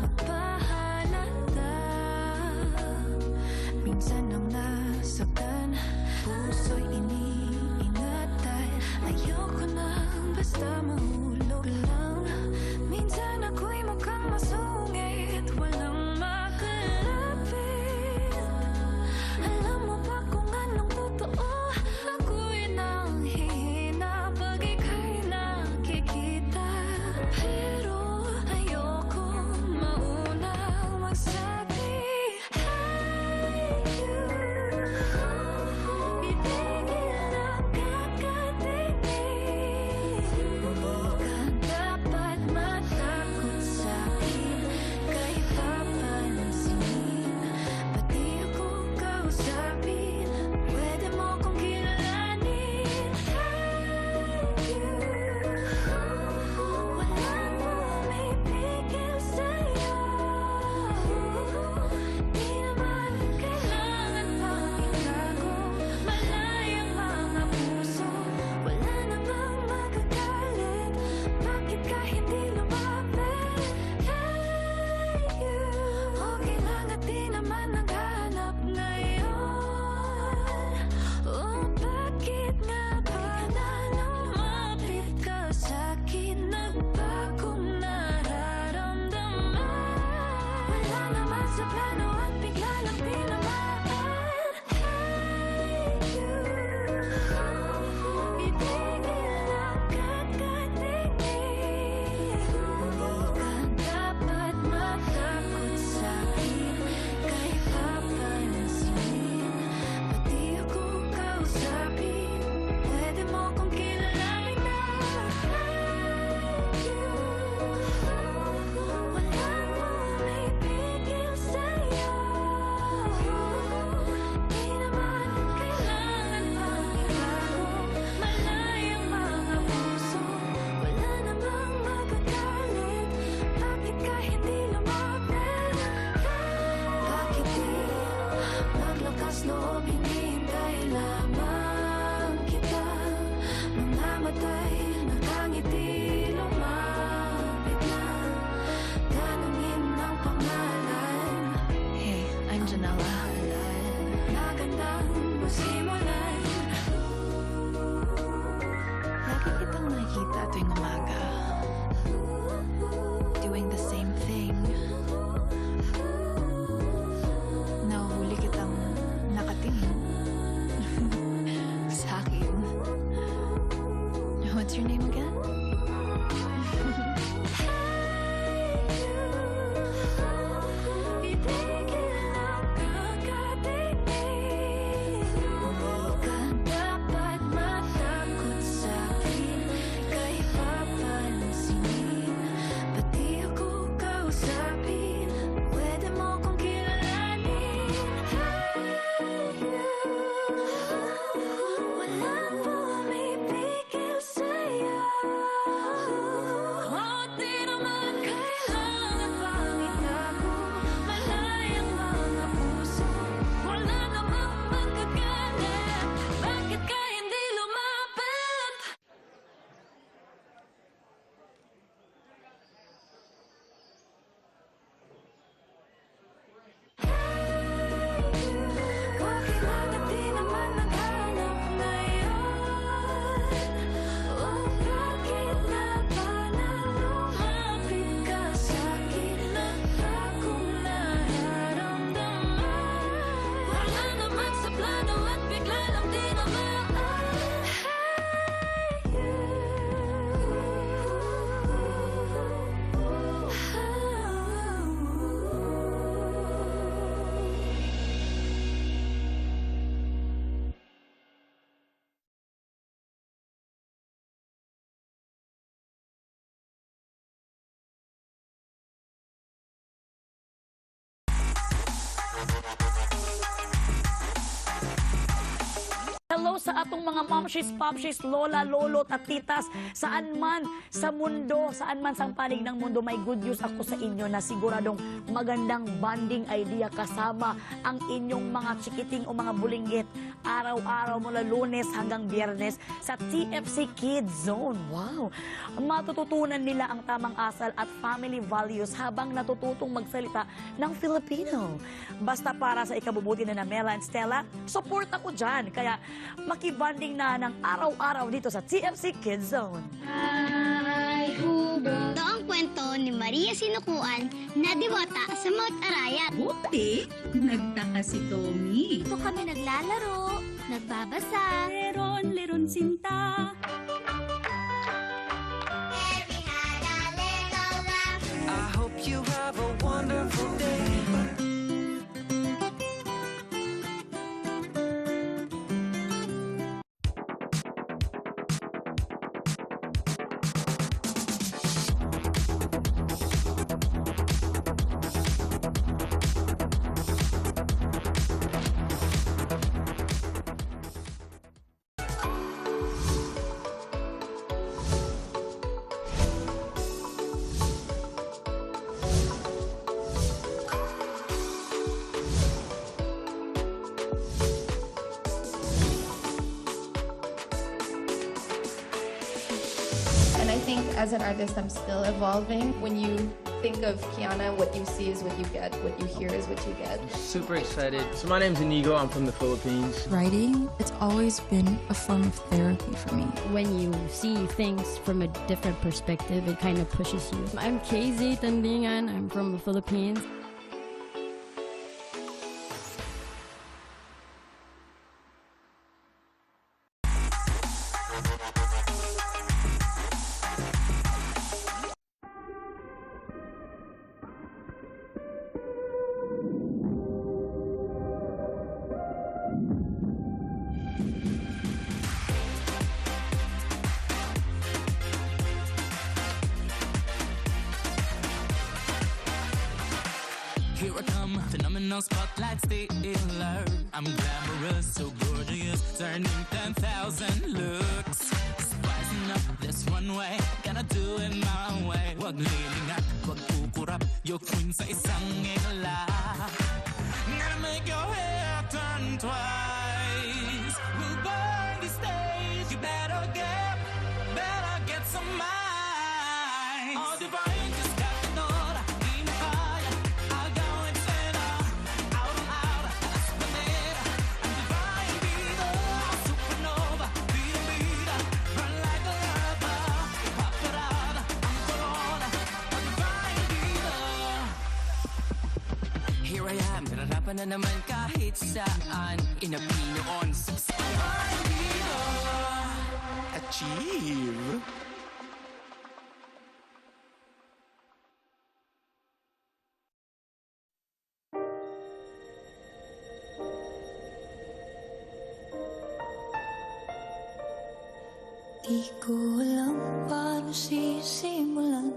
magpahalata. Minsan lang nasaktan, puso'y iniingatan. Ayoko nang basta mahulog lang. Minsan ako'y mukhang masungit, walang makalapit. Alam mo ba kung anong totoo? Ako'y nanghihina pag ika'y nakikita. Pero ayoko maunang magsabi, hey you, itigil na kakatingin. Hindi ka dapat matakot sa'kin, kay papansinin. Pati ako kausapin, pwede mo kong kilalanin. Hey you, walang pumipigil sa'yo. Di naman kailangan pang itago, malayang mga puso. Wala namang magagalit, bakit ka hindi lumapit? Hey you, okay lang at di naman naghanap ngayon. Oh, bakit nga ba na lumapit ka sa'kin? Nagbagong nararamdaman. Wala naman sa plano at bigla lang tinamaan. Hey you, itigil na kakatingin. Hindi ka dapat matakot sa'kin, kay papansinin. Pati ako kausapin, pwede mo kong kilalanin na. Hey you, walang pumipigil sa'yo. Di naman kailangan pang itago, malayang mga puso. Wala namang magagalit, bakit ka hindi lumapit? Bakit di maglakas loob, hinihintay lamang kita. Mga matay nakangiti, lumapit na, tanungin ang pangalan. Hey, I'm Janella. Magandang musimulan. Lagi kitang nakikita tuwing umaga, doing the same thing. Nahuhuli kitang nakatingin sa akin. What's your name again? Itigil na kakatingin. Hindi ka dapat matakot sa'kin, kay papansinin. Pati ako kausapin, pwede mo kong kilalanin. Hey you, walang pumipigil sa'yo. araw sa atong mga momshies, popshies, lola, lolo, at titas, saan man sa mundo, saan man sa panig ng mundo, may good news ako sa inyo na siguradong magandang bonding idea kasama ang inyong mga chikiting o mga bulinggit araw-araw mula Lunes hanggang Biyernes sa TFC Kids Zone. Wow! Matututunan nila ang tamang asal at family values habang natututong magsalita ng Filipino. Basta para sa ikabubuti na Mela and Stella, support ako dyan. Kaya makibanding na ng araw-araw dito sa TFC Kids Zone. Ito ang kwento ni Maria Sinukuan na diwata sa Mount Arayat. Buti, nagtaka si Tommy. Ito kami naglalaro, nagbabasa. Leron sinta. I hope you have a wonderful day. And I think as an artist, I'm still evolving. When you think of Kiana, what you see is what you get, what you hear is what you get. Super excited. So my name's Inigo. I'm from the Philippines. Writing, it's always been a form of therapy for me. When you see things from a different perspective, it kind of pushes you. I'm KZ Tandingan. I'm from the Philippines. Here I come, phenomenal spotlight stealer. I'm glamorous, so gorgeous, turning 10,000 looks. Spicing up this runway, gonna do it my way. Wag lilingat, wag kukurap, your queen sa isang ngela. Gonna make your hair turn twice. We'll burn the stage, you better get some mind. All divine, just got the Nora, di mo kaya. I'll go and stand out on out, that's manera. I'm divine, vida, supernova, vida, run like a lava. Paparada, ang corona, a divine vida. Here I am, nararapan na naman kahit saan. Inapino on sa divine vida. Achieve. Di ko alam paano sisimulan